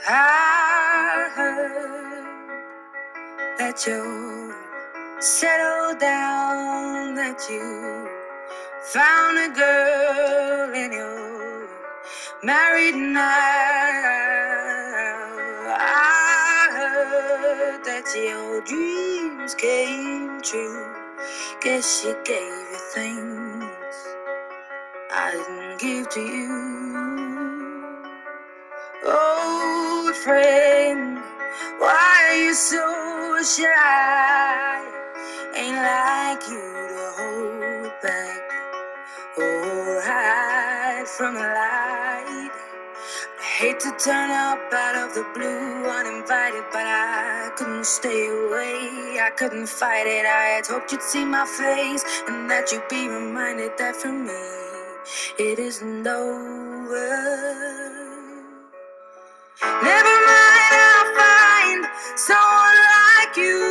I heard that you settled down, that you found a girl and you're married now. I heard that your dreams came true. Guess she gave you things I didn't give to you. Old friend, why are you so shy? Ain't like you to hold back or hide from the light. I hate to turn up out of the blue uninvited, but I couldn't stay away. I couldn't fight it. I had hoped you'd see my face and that you'd be reminded that for me it isn't over. Never mind, I'll find someone like you.